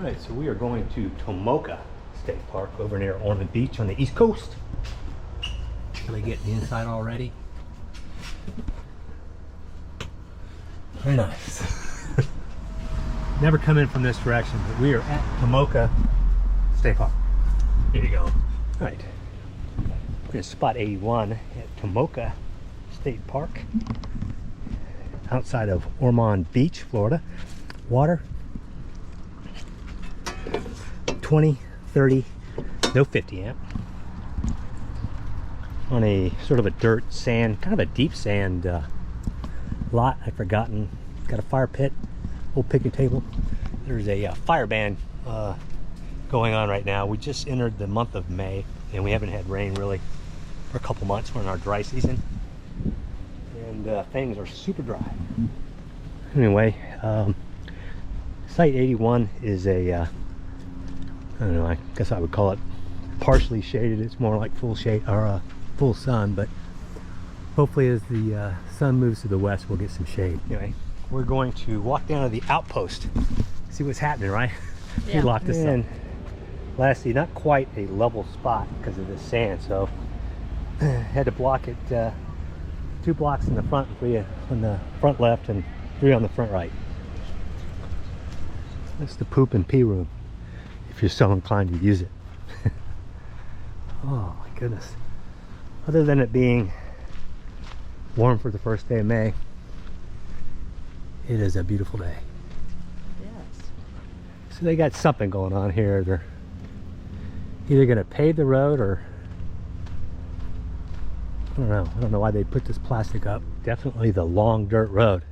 Alright, so we are going to Tomoka State Park over near Ormond Beach on the East Coast. Really getting the inside already. Very nice. Never come in from this direction, but we are at Tomoka State Park. Here you go. Alright. We're at spot 81 at Tomoka State Park. Outside of Ormond Beach, Florida. Water 20, 30, no 50 amp. On a sort of a dirt sand, kind of a deep sand lot. I've forgotten. Got a fire pit, old picnic table. There's a fire ban going on right now. We just entered the month of May and we haven't had rain really for a couple months. We're in our dry season and things are super dry. Anyway, site 81 is a I don't know, I guess I would call it partially shaded. It's more like full shade or full sun, but hopefully as the sun moves to the west we'll get some shade. Anyway, we're going to walk down to the Outpost, see what's happening, right? Yeah. We locked this in. Lastly, not quite a level spot because of the sand, so had to block it 2 blocks in the front, 3 on the front left and 3 on the front right. That's the poop and pee room, if you're so inclined to use it. Oh my goodness. Other than it being warm for the first day of May, it is a beautiful day. Yes. So they got something going on here. They're either going to pave the road or I don't know why they put this plastic up. Definitely the long dirt road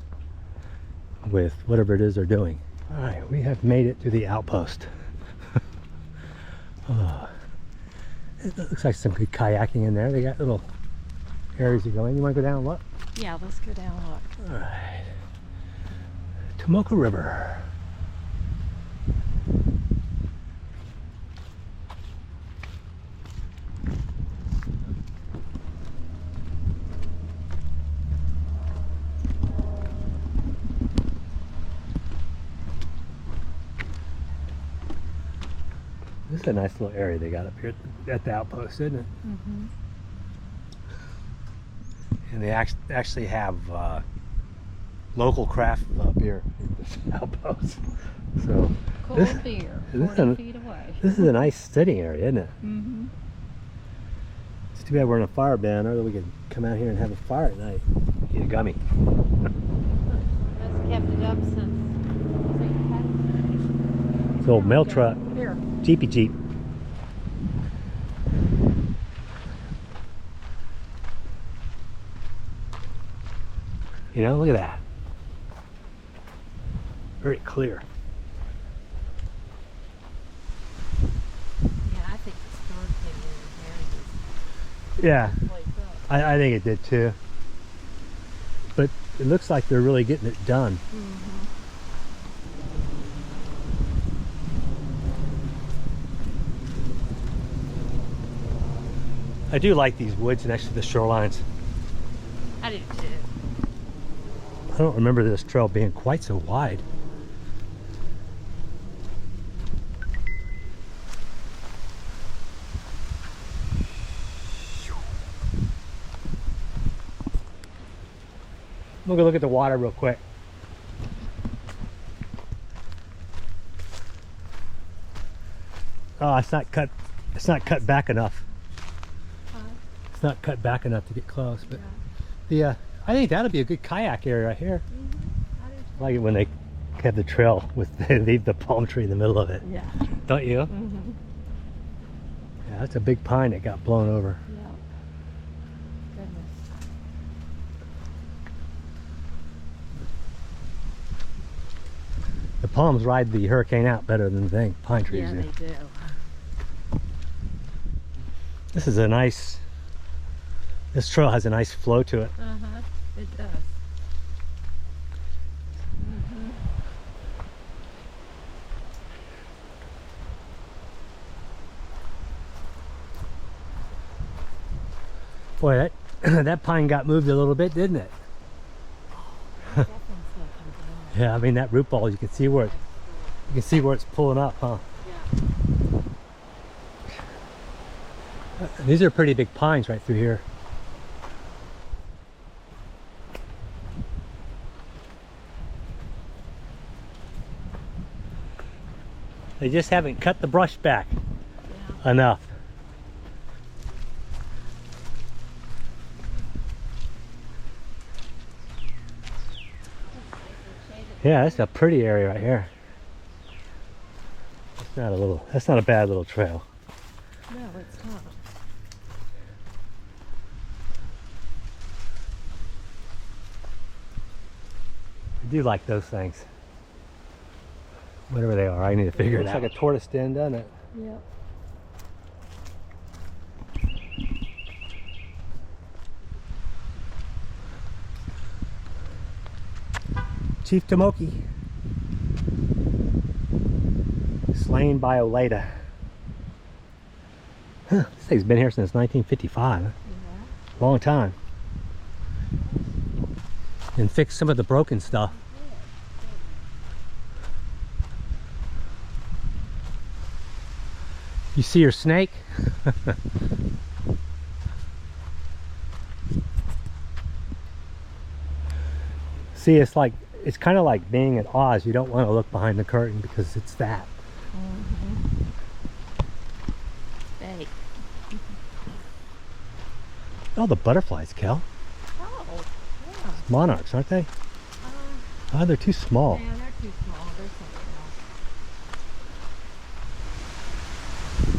with whatever it is they're doing. All right, we have made it to the Outpost. Oh, it looks like some good kayaking in there. They got little areas to go in. You want to go down and look? Yeah, let's go down and look. All right. Tomoka River. This is a nice little area they got up here at the Outpost, isn't it? Mm-hmm. And they actually have local craft beer at this Outpost. So Cool this, beer, this 40 feet away. This is a nice sitting area, isn't it? Mm-hmm. It's too bad we're in a fire ban, or we could come out here and have a fire at night. Eat a gummy. That's kept it up since St. Patrick's Day. It's an old mail truck. Here. Jeepy Jeep. You know, look at that. Very clear. Yeah, I think the storm came in and Yeah, buried this place up. I think it did too. But it looks like they're really getting it done. Mm-hmm. I do like these woods next to the shorelines. I do too. I don't remember this trail being quite so wide. We'll go look at the water real quick. Oh, it's not cut. It's not cut back enough. It's not cut back enough to get close, but Yeah. I think that'll be a good kayak area right here. Mm-hmm. I do I like it when they have the trail with they leave the palm tree in the middle of it. too. Yeah. Don't you? Mm-hmm. Yeah, that's a big pine that got blown over. Yeah. Goodness. The palms ride the hurricane out better than the pine trees Yeah, do. they do. This is a nice. This trail has a nice flow to it. Uh-huh. It does. Mm-hmm. Boy, that that pine got moved a little bit, didn't it? That one's still coming down. Yeah, I mean that root ball, you can see where it You can see where it's pulling up, huh? Yeah. These are pretty big pines right through here. They just haven't cut the brush back enough. Yeah, that's a pretty area right here. That's not a bad little trail. No, it's not. I do like those things. Whatever they are, I need to figure it out. Looks like a tortoise den, doesn't it? Yep. Chief Tomoka, slain by Oleda. Huh, this thing's been here since 1955. Yeah. Long time. And fixed some of the broken stuff. You see your snake? See, it's kind of like being at Oz. You don't want to look behind the curtain because it's that. Mm-hmm. Fake. Oh, the butterflies, Kel. Oh, yeah. Monarchs, aren't they? Oh, they're too small. Yeah, they're too small. They're something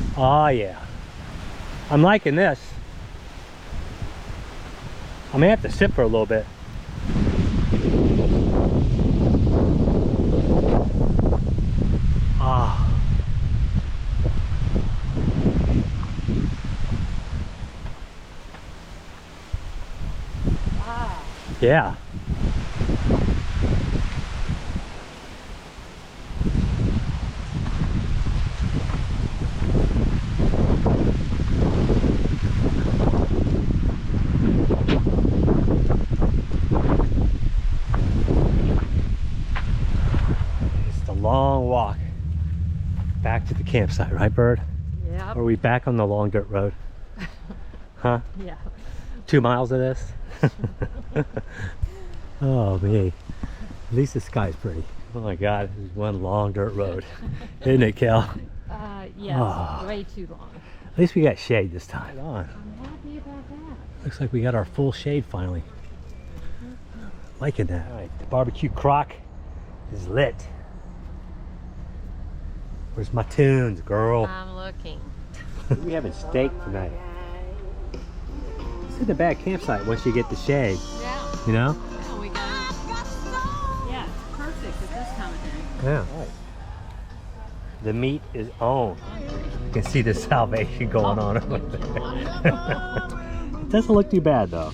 else. Oh, yeah. I'm liking this. I may have to sit for a little bit. Ah. Wow. Yeah. It's the long walk back to the campsite, right, Bird? Yep. Or are we back on the long dirt road? Huh? Yeah. 2 miles of this? Oh, me. At least the sky's pretty. Oh my God, this is one long dirt road. Isn't it, Kel? Yes. Oh. Way too long. At least we got shade this time. On. I'm happy about that. Looks like we got our full shade finally. Liking that. All right, the barbecue crock is lit. Where's my tunes, girl? I'm looking. We having steak tonight. This isn't a bad campsite once you get the shade, Yeah. you know? Yeah, we got. Yeah, it's perfect at this time of day. Yeah. The meat is on. You can see the salvation going on over there. It doesn't look too bad though.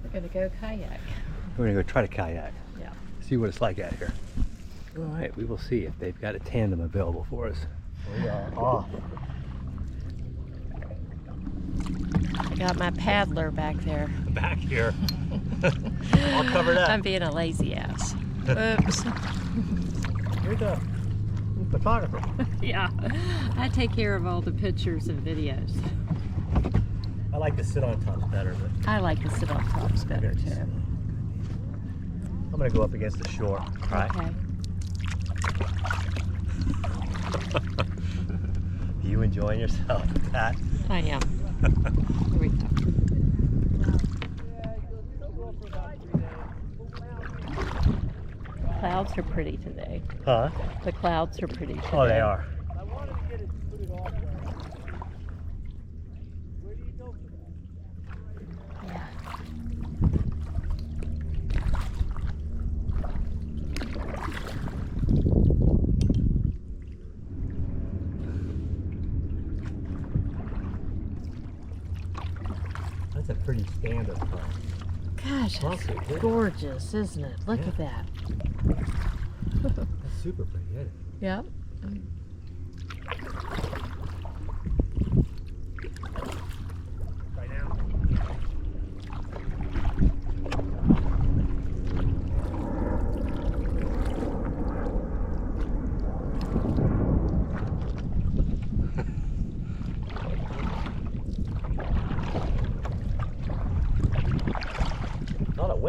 We're gonna go kayak. We're gonna go try to kayak. Yeah. See what it's like out here. All right, we will see if they've got a tandem available for us. We are off. I got my paddler back there. Back here. All covered up. I'm being a lazy ass. Oops. You're the photographer. Yeah. I take care of all the pictures and videos. I like to sit on tops better, but I like to sit on tops better too. I'm gonna go up against the shore. All right. Okay. You enjoying yourself with that? I am. Here we go. Clouds are pretty today. Huh? The clouds are pretty today. Oh, they are. Yeah. That's a pretty standard one. Gosh, Also, it's good. gorgeous, isn't it? Look Yeah. at that. That's super pretty, isn't it? Yep.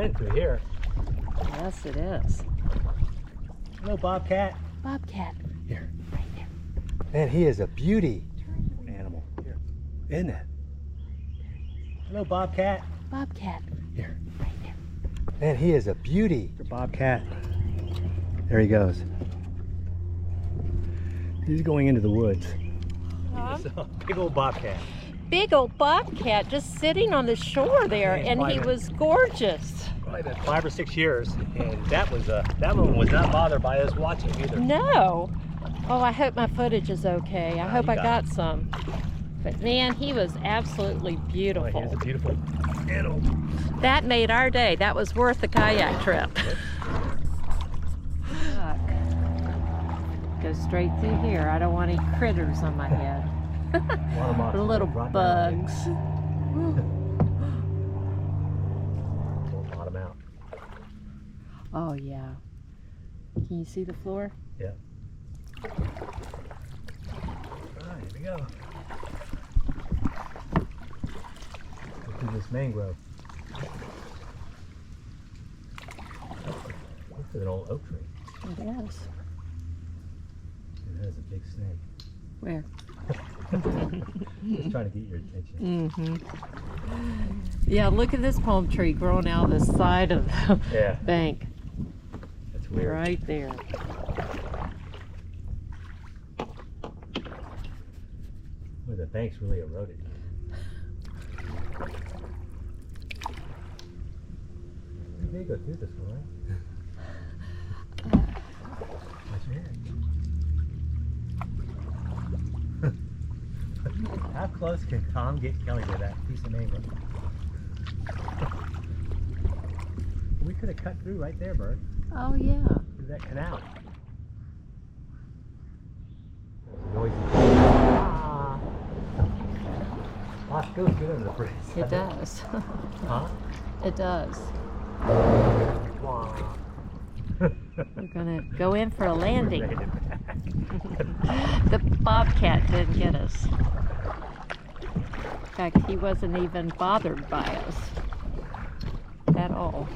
running through here. Yes, it is. Hello, Bobcat. Bobcat. Here. Right there. Man, he is a beauty animal. Here. Isn't it? Hello, Bobcat. Bobcat. Here. Right there. Man, he is a beauty. Bobcat. There he goes. He's going into the woods. Big old bobcat. Big old bobcat just sitting on the shore there, Yeah, and he was gorgeous. Probably been 5 or 6 years, and that one was not bothered by us watching either. No. Oh, I hope my footage is okay. I hope you I got got some. But man, he was absolutely Boy, beautiful. he's a beautiful animal. That made our day. That was worth the kayak trip. Look. Go straight through here. I don't want any critters on my head. The little bugs. We'll bottom out. Oh yeah. Can you see the floor? Yeah. Alright, here we go. Look through this mangrove. This is an old oak tree. It is. And that is a big snake. Where? Just trying to get your attention. Mm-hmm. Yeah, look at this palm tree growing out the side of the Yeah. bank. That's weird. Right there. Well, the bank's really eroded. You may go through this one, right? Watch your head. How close can Tom get Kelly to that piece of mangrove? We could have cut through right there, Bert. Oh yeah. Through that canal. There's a noisy. Ah. Lots goes good under the bridge. It does. Huh? It does. Wow. We're gonna go in for a landing. The bobcat didn't get us. In fact, he wasn't even bothered by us at all.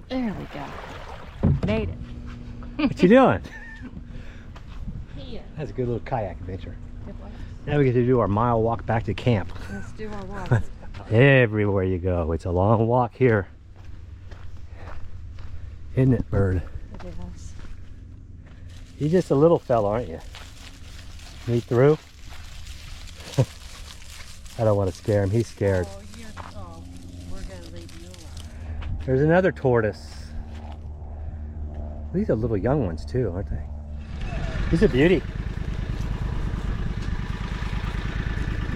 There we go. Made it. What you doing? Here. That's a good little kayak adventure. It was. Now we get to do our mile walk back to camp. Let's do our walk. Everywhere you go, it's a long walk here. Isn't it, Bird? It is. You're just a little fella, aren't you? Me through? I don't want to scare him. He's scared. Oh, we're gonna leave you alone. There's another tortoise. These are little young ones too, aren't they? He's a beauty.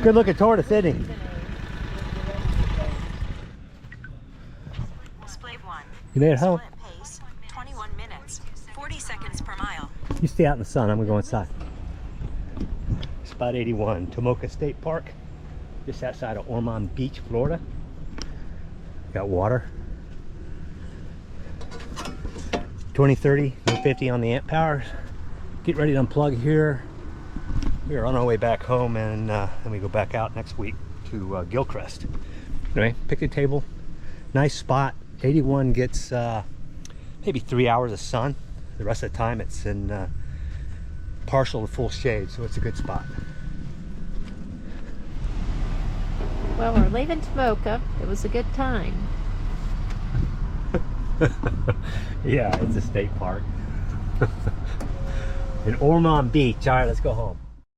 Good looking tortoise, isn't he? Display 1. You made it home. Split pace, 21 minutes, 40 seconds per mile. You stay out in the sun. I'm gonna go inside. Spot 81, Tomoka State Park, just outside of Ormond Beach, Florida. Got water. 2030, 150 on the amp powers. Get ready to unplug here. We are on our way back home, and then we go back out next week to Gilchrist. Anyway, picnic table, nice spot. 81 gets maybe 3 hours of sun. The rest of the time it's in partial to full shade, so it's a good spot. Well, we're leaving Tomoka. It was a good time. Yeah, it's a state park. In Ormond Beach. All right, let's go home.